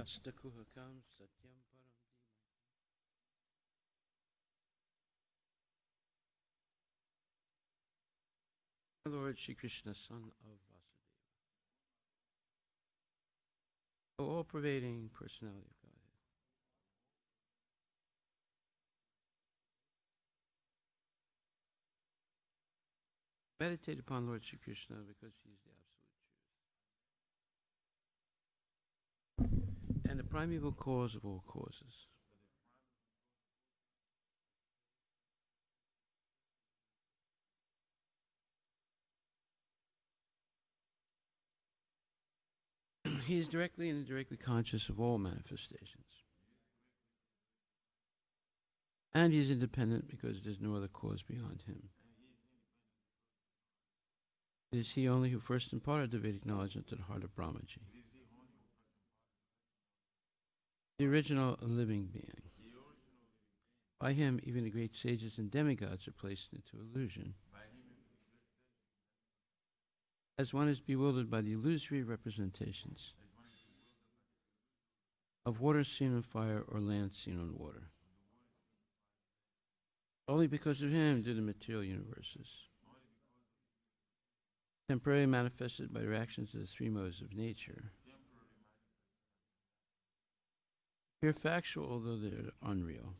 Astakuhakam Satyam Param. Lord Shri Krishna, son of Vasudeva, the all-pervading personality of Godhead. Meditate upon Lord Shri Krishna because he is the absolute truth and the primeval cause of all causes. He is directly and indirectly conscious of all manifestations. And he is independent because there is no other cause beyond him. It is he only who first imparted the Vedic knowledge into the heart of Brahmaji, the original living being. By him, even the great sages and demigods are placed into illusion, as one is bewildered by the illusory representations of water seen on fire or land seen on water. Only because of him do the material universes, temporarily manifested by reactions to the three modes of nature, appear factual although they are unreal.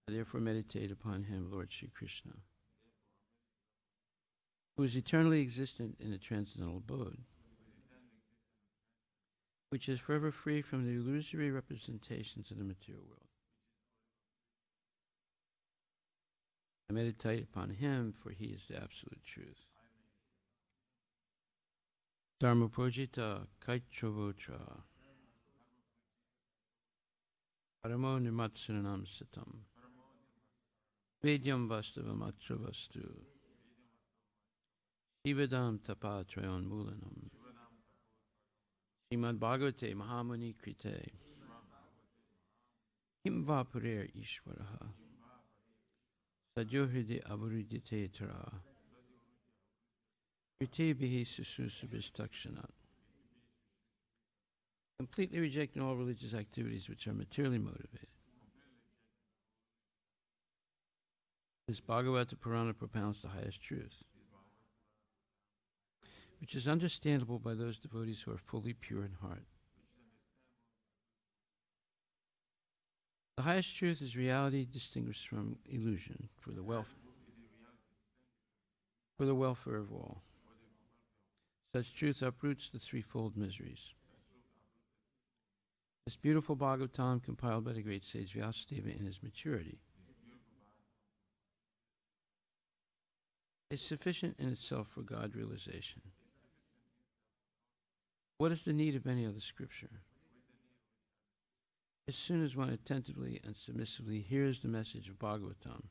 I therefore meditate upon him, Lord Shri Krishna, who is eternally existent in the transcendental abode, which is forever free from the illusory representations of the material world. I meditate upon him, for he is the absolute truth. Dharma projita kaitravotra paramo nirmatsaranam satam vedyam vastavam atra vastu shivadam tapatrayon mulanam Srimad Bhagavate Mahamuni Krite Kim Vapurer Ishvaraha Sadyohridi Aburidite Tara Krite Bihi Sususubhistakshanat. Completely rejecting all religious activities which are materially motivated. This Bhagavata Purana propounds the highest truth, which is understandable by those devotees who are fully pure in heart. The highest truth is reality distinguished from illusion for the welfare of all. Such truth uproots the threefold miseries. This beautiful Bhagavatam, compiled by the great sage Vyasadeva in his maturity, is sufficient in itself for God realization. What is the need of any other scripture? As soon as one attentively and submissively hears the message of Bhagavatam,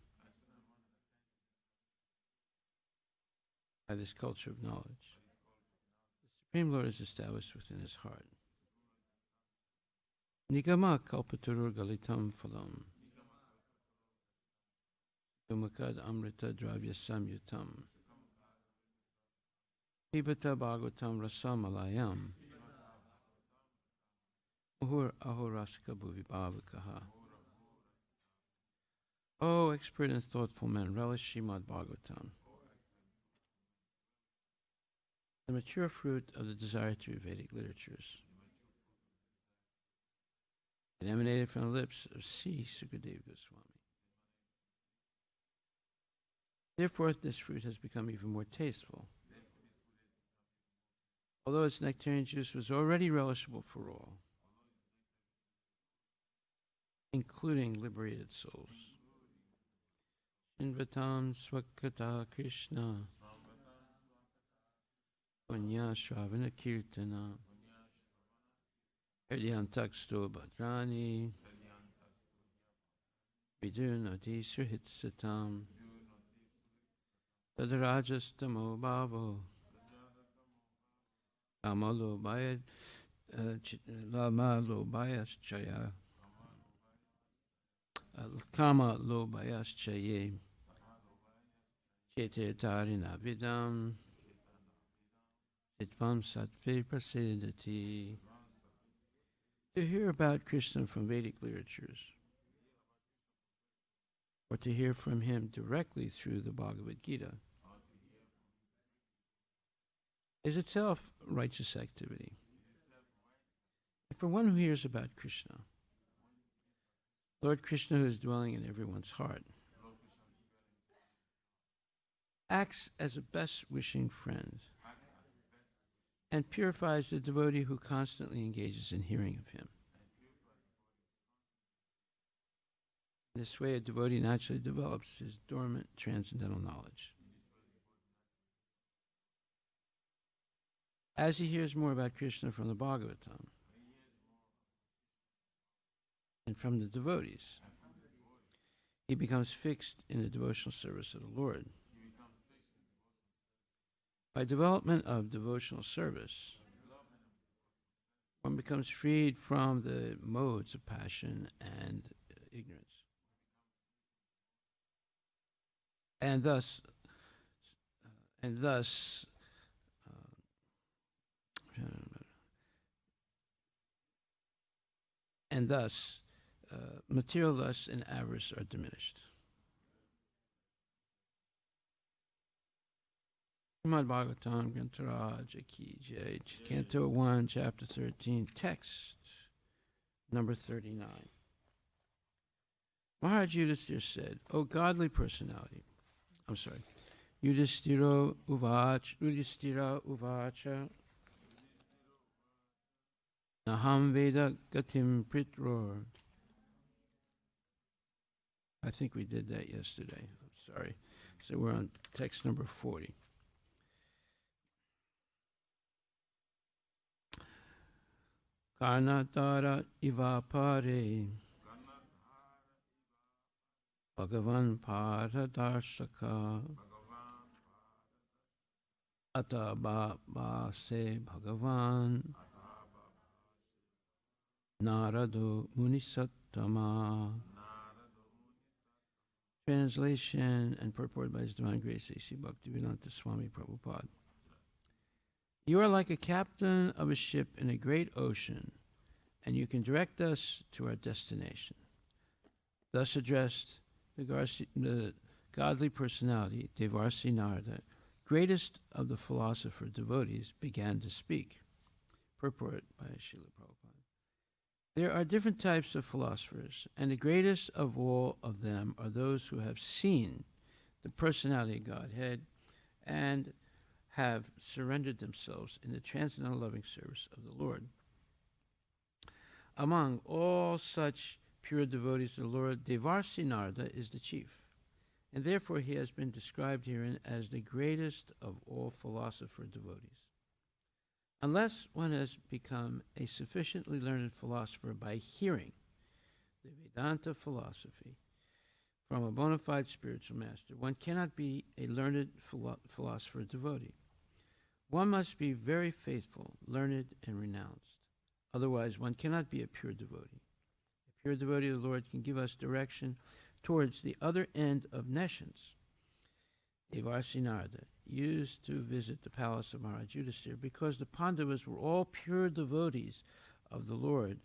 by this culture of knowledge, the Supreme Lord is established within his heart. Nigama kalpatarur galitam phalam Yumakad amrita dravya samyutam Pibata bhagavatam rasamalayam Muhur ahorasika bhuvibhavakaha. O expert and thoughtful men, relish Srimad Bhagavatam, the mature fruit of the desire to read Vedic literatures. It emanated from the lips of C. Sukadeva Goswami. Therefore, this fruit has become even more tasteful, although its nectarian juice was already relishable for all, including liberated souls. Shinvatam Swakata Krishna Punya Shravana Kirtana Hridyantaksto Bhadrani Vidunati Srihitsatam Tadarajastamo Bhavo Kamalo Bayas Kama lo bayaschaye Chete tarina vidam Sitvam satve prasidati To hear about Krishna from Vedic literatures, or to hear from him directly through the Bhagavad Gita, is itself righteous activity. And for one who hears about Krishna, Lord Krishna, who is dwelling in everyone's heart, acts as a best-wishing friend and purifies the devotee who constantly engages in hearing of him. In this way, a devotee naturally develops his dormant transcendental knowledge. As he hears more about Krishna from the Bhagavatam and from the devotees, he becomes fixed in the devotional service of the Lord. By development of devotional service, one becomes freed from the modes of passion and ignorance. And thus, material lust and avarice are diminished. Srimad Bhagavatam, Grantaraj, Ki Jai, Canto 1, Chapter 13, text number 39. Maharaj Yudhisthira said, O godly personality, Yudhisthira Uvacha, Naham Veda Gatim Pritror. I think we did that yesterday. I'm sorry. So we're on text number 40. Karnatara Ivapare Bhagavan Paradarshaka Atabhase Bhagavan Narado Munisattama. Translation and purport by His Divine Grace A.C. Bhaktivedanta Swami Prabhupada. You are like a captain of a ship in a great ocean, and you can direct us to our destination. Thus addressed, the godly personality, Devarsi Narada, greatest of the philosopher devotees, began to speak. Purport by Srila Prabhupada. There are different types of philosophers, and the greatest of all of them are those who have seen the personality of Godhead and have surrendered themselves in the transcendental loving service of the Lord. Among all such pure devotees of the Lord, Devarsi Narada is the chief, and therefore he has been described herein as the greatest of all philosopher devotees. Unless one has become a sufficiently learned philosopher by hearing the Vedanta philosophy from a bona fide spiritual master, one cannot be a learned philosopher devotee. One must be very faithful, learned, and renounced. Otherwise, one cannot be a pure devotee. A pure devotee of the Lord can give us direction towards the other end of nescience. Devarsi Narada used to visit the palace of Maharaj Yudhisthira because the Pandavas were all pure devotees of the Lord,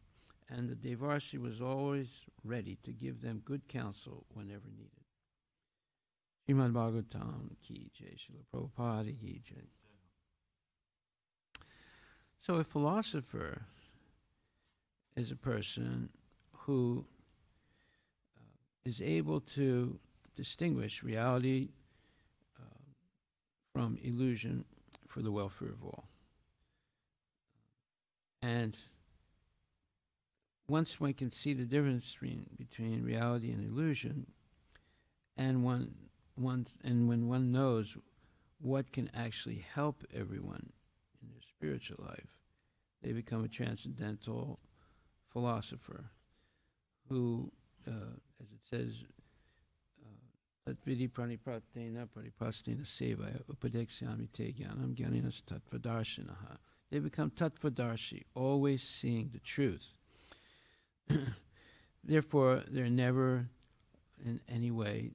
and the Devarsi was always ready to give them good counsel whenever needed. Srimad Bhagavatam Ki Jai, Srila Prabhupada Ki Jai. So a philosopher is a person who is able to distinguish reality from illusion for the welfare of all. And once one can see the difference between reality and illusion, and when one knows what can actually help everyone in their spiritual life, they become a transcendental philosopher who, as it says, Tatvidi pranipratena paripastena sevaya upadeksyami te jnanam jnaninas tatvadarshinaha. They become tattvadarshi, always seeing the truth. Therefore, they're never in any way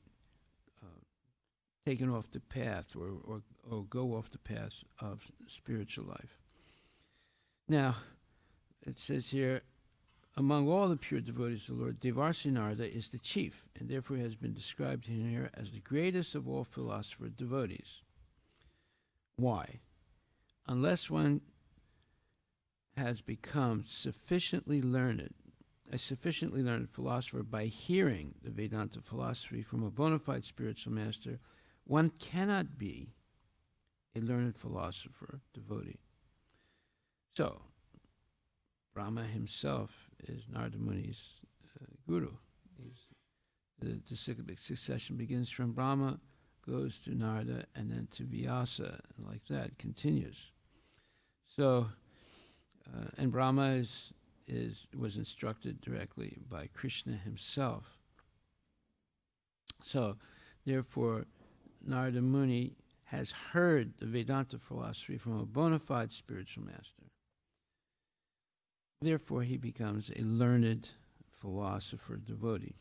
taken off the path or go off the path of spiritual life. Now, it says here, among all the pure devotees of the Lord, Devarsinarda is the chief, and therefore has been described here as the greatest of all philosopher devotees. Why? Unless one has become sufficiently learned, a sufficiently learned philosopher by hearing the Vedanta philosophy from a bona fide spiritual master, one cannot be a learned philosopher devotee. So, Brahma himself is Narada Muni's guru. The cyclic succession begins from Brahma, goes to Narada, and then to Vyasa, and like that, continues. So, and Brahma was instructed directly by Krishna himself. So, therefore, Narada Muni has heard the Vedanta philosophy from a bona fide spiritual master. Therefore, he becomes a learned philosopher devotee.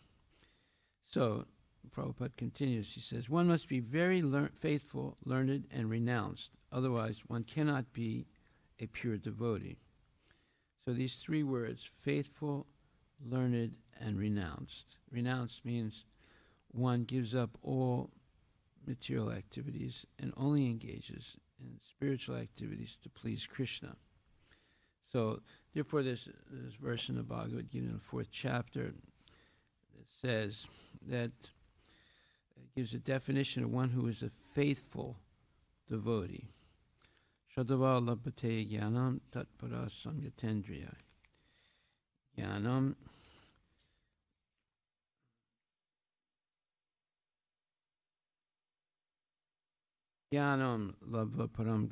So, Prabhupada continues, he says, one must be very faithful, learned, and renounced. Otherwise, one cannot be a pure devotee. So these three words, faithful, learned, and renounced. Renounced means one gives up all material activities and only engages in spiritual activities to please Krishna. So, therefore, this verse in the Bhagavad Gita in the 4th chapter that says that it gives a definition of one who is a faithful devotee. Shadava labhate jnanam tatpara samyatendriya. Jnanam labha param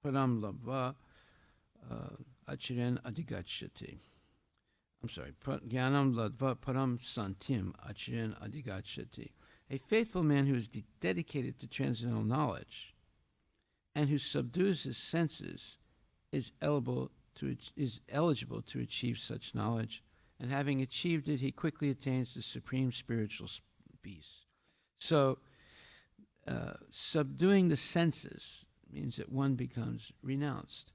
labha achiren adigachati. I'm sorry, Jnanam ladva param santim achiren adigachati. A faithful man who is dedicated to transcendental knowledge and who subdues his senses is eligible to achieve such knowledge, and having achieved it, he quickly attains the supreme spiritual peace. So, subduing the senses means that one becomes renounced.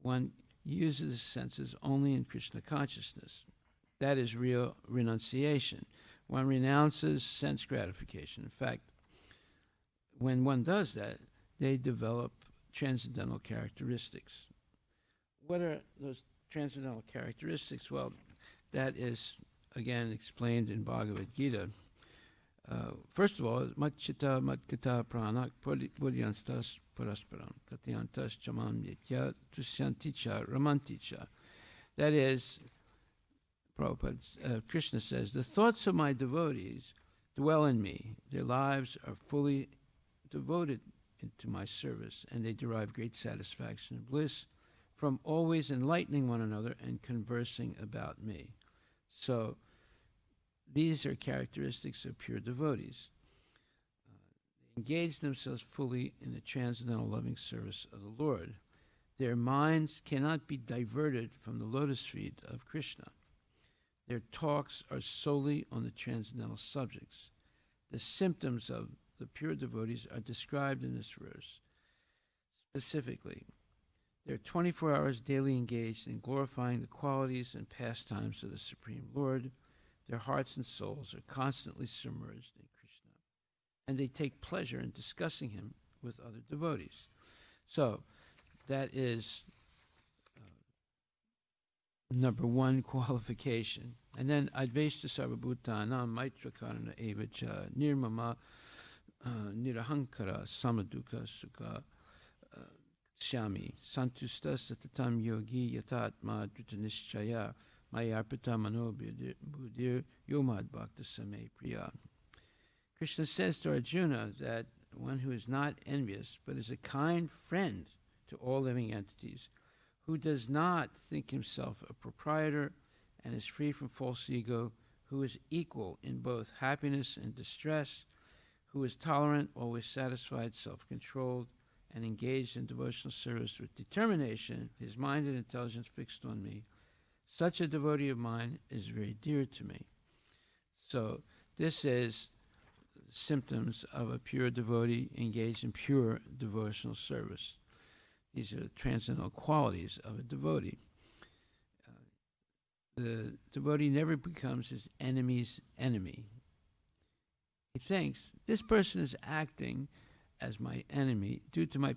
One uses the senses only in Krishna consciousness. That is real renunciation. One renounces sense gratification. In fact, when one does that, they develop transcendental characteristics. What are those transcendental characteristics? Well, that is, again, explained in Bhagavad Gita. First of all, Matchita Matkata Pranak Pudyanstas Parasparam Katyantas Chamam Yetya Tusyanticha Ramanticha. That is, Prabhupada, Krishna says, the thoughts of my devotees dwell in me. Their lives are fully devoted into my service, and they derive great satisfaction and bliss from always enlightening one another and conversing about me. So, these are characteristics of pure devotees. They engage themselves fully in the transcendental loving service of the Lord. Their minds cannot be diverted from the lotus feet of Krishna. Their talks are solely on the transcendental subjects. The symptoms of the pure devotees are described in this verse. Specifically, they're 24 hours daily engaged in glorifying the qualities and pastimes of the Supreme Lord. Their hearts and souls are constantly submerged in Krishna, and they take pleasure in discussing him with other devotees. So, that is number one qualification. And then, Advaita Sarvabhutanam Maitra Karana Evacha Nirmama Nirahankara Samaduka Sukha Shami Santusta Satatam Yogi Yatatma Dhritanishchaya Mayarpita Mano Buddhir Yomad Bhakta Same Priya. Krishna says to Arjuna that one who is not envious but is a kind friend to all living entities, who does not think himself a proprietor and is free from false ego, who is equal in both happiness and distress, who is tolerant, always satisfied, self-controlled, and engaged in devotional service with determination, his mind and intelligence fixed on me. Such a devotee of mine is very dear to me. So this is symptoms of a pure devotee engaged in pure devotional service. These are the transcendental qualities of a devotee. the devotee never becomes his enemy's enemy. He thinks, this person is acting as my enemy due to my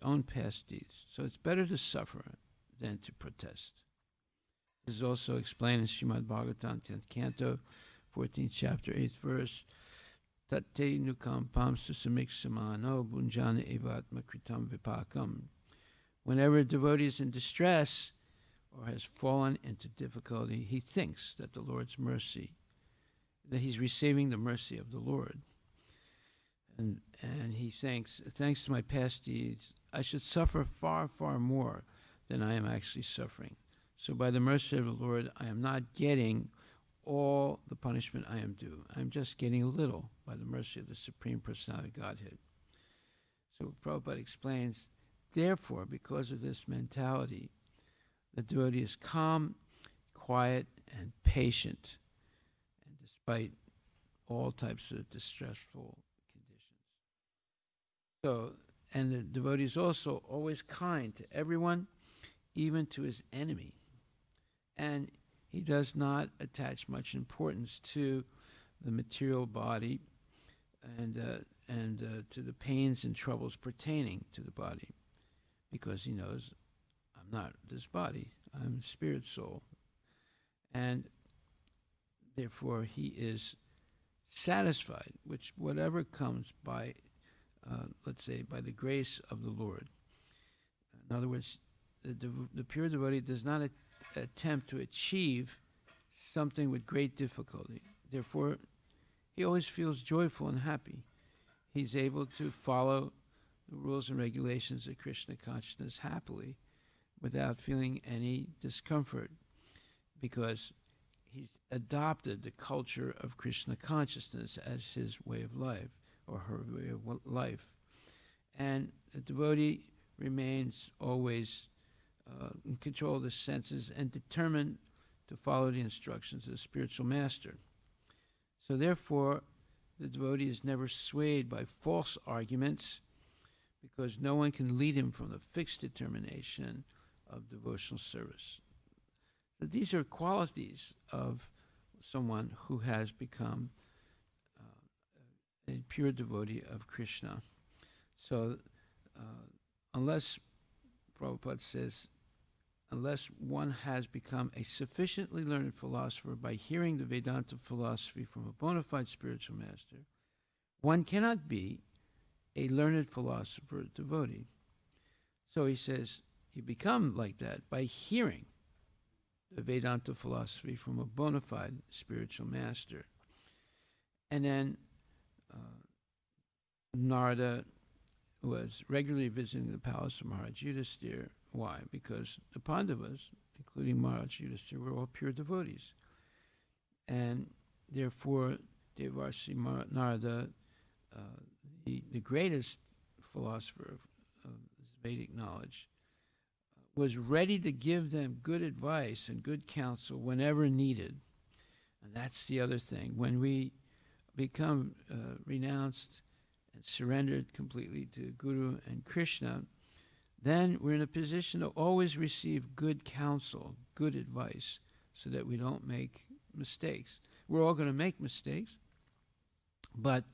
own past deeds, so it's better to suffer than to protest. This is also explained in Srimad Bhagavatam, 10th canto, 14th chapter, 8th verse. Tate nukam pamsu samiksamano bunjana evatma kritam vipakam. Whenever a devotee is in distress or has fallen into difficulty, he thinks that the Lord's mercy, that he's receiving the mercy of the Lord. And he thinks, thanks to my past deeds, I should suffer far, far more than I am actually suffering. So by the mercy of the Lord, I am not getting all the punishment I am due. I'm just getting a little by the mercy of the Supreme Personality of Godhead. So Prabhupada explains, therefore, because of this mentality, the devotee is calm, quiet, and patient, and despite all types of distressful conditions. So, and the devotee is also always kind to everyone, even to his enemy. And he does not attach much importance to the material body and to the pains and troubles pertaining to the body, because he knows, I'm not this body, I'm spirit soul. And therefore he is satisfied with whatever comes by, let's say, by the grace of the Lord. In other words, the pure devotee does not attempt to achieve something with great difficulty. Therefore, he always feels joyful and happy. He's able to follow the rules and regulations of Krishna consciousness happily without feeling any discomfort, because he's adopted the culture of Krishna consciousness as his way of life, or her way of life. And the devotee remains always in control of the senses and determined to follow the instructions of the spiritual master. So therefore, the devotee is never swayed by false arguments, because no one can lead him from the fixed determination of devotional service. So these are qualities of someone who has become a pure devotee of Krishna. So unless, Prabhupada says, unless one has become a sufficiently learned philosopher by hearing the Vedanta philosophy from a bona fide spiritual master, one cannot be a learned philosopher devotee. So he says, you become like that by hearing the Vedanta philosophy from a bona fide spiritual master. And then Narada was regularly visiting the palace of Maharaj Yudhisthira. Why? Because the Pandavas, including Maharaj Yudhisthira, were all pure devotees. And therefore, Devarsi Narada, the greatest philosopher of Vedic knowledge, was ready to give them good advice and good counsel whenever needed. And that's the other thing. When we become renounced and surrendered completely to Guru and Krishna, then we're in a position to always receive good counsel, good advice, so that we don't make mistakes. We're all going to make mistakes, but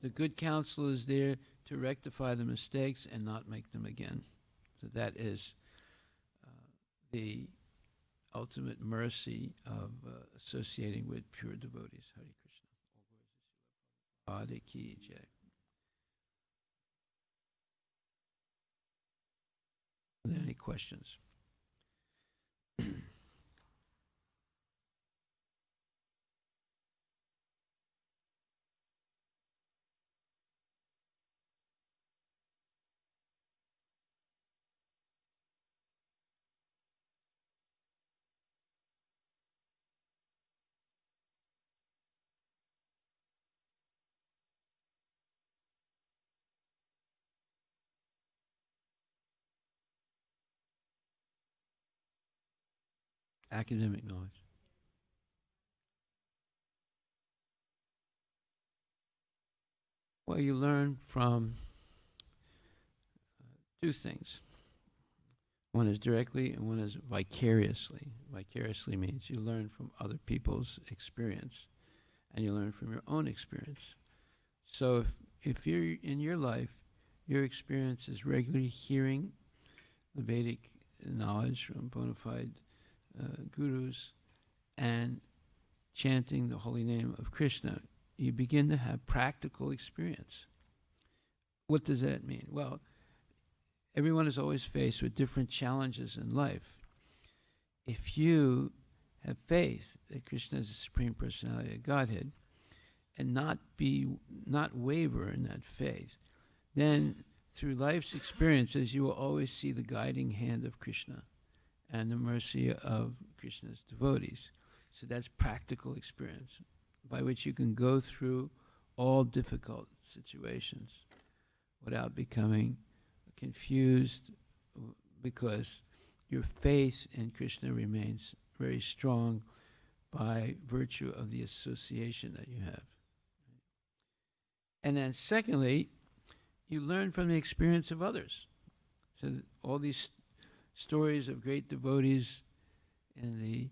the good counsel is there to rectify the mistakes and not make them again. So that is the ultimate mercy of associating with pure devotees. Hare Krishna. Ade ki jai. Are there any questions? Academic knowledge. Well, you learn from two things. One is directly and one is vicariously. Vicariously means you learn from other people's experience and you learn from your own experience. So if you're in your life, your experience is regularly hearing the Vedic knowledge from bona fide gurus and chanting the holy name of Krishna, you begin to have practical experience. What does that mean? Well, everyone is always faced with different challenges in life. If you have faith that Krishna is the Supreme Personality of Godhead and not waver in that faith, then through life's experiences you will always see the guiding hand of Krishna and the mercy of Krishna's devotees. So that's practical experience by which you can go through all difficult situations without becoming confused, because your faith in Krishna remains very strong by virtue of the association that you have. And then secondly, you learn from the experience of others. So all these stories of great devotees in the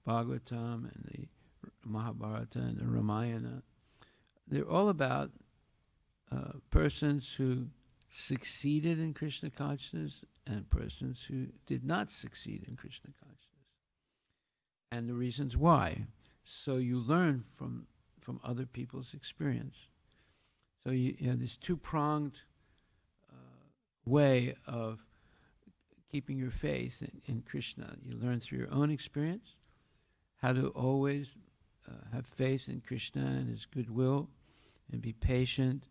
Bhagavatam and the Mahabharata and the Ramayana, they're all about persons who succeeded in Krishna consciousness and persons who did not succeed in Krishna consciousness, and the reasons why. So you learn from other people's experience. So you have this two-pronged way of keeping your faith in Krishna. You learn through your own experience how to always have faith in Krishna and his goodwill and be patient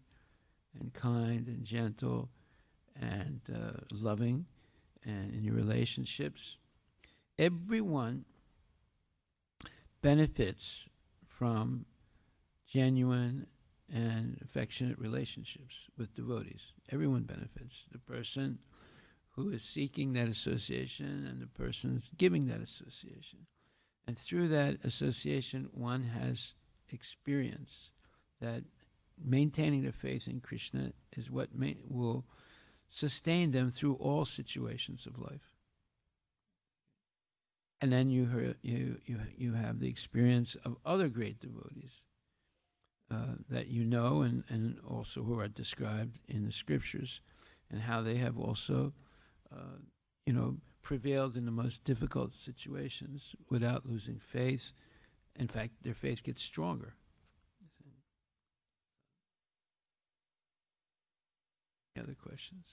and kind and gentle and loving and in your relationships. Everyone benefits from genuine and affectionate relationships with devotees. Everyone benefits. The person who is seeking that association and the person giving that association. And through that association, one has experience that maintaining their faith in Krishna is what will sustain them through all situations of life. And then you have the experience of other great devotees that you know and also who are described in the scriptures, and how they have also prevailed in the most difficult situations without losing faith. In fact, their faith gets stronger. Any other questions?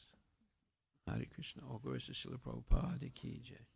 Hare Krishna. All glories to Srila Prabhupada ki jai.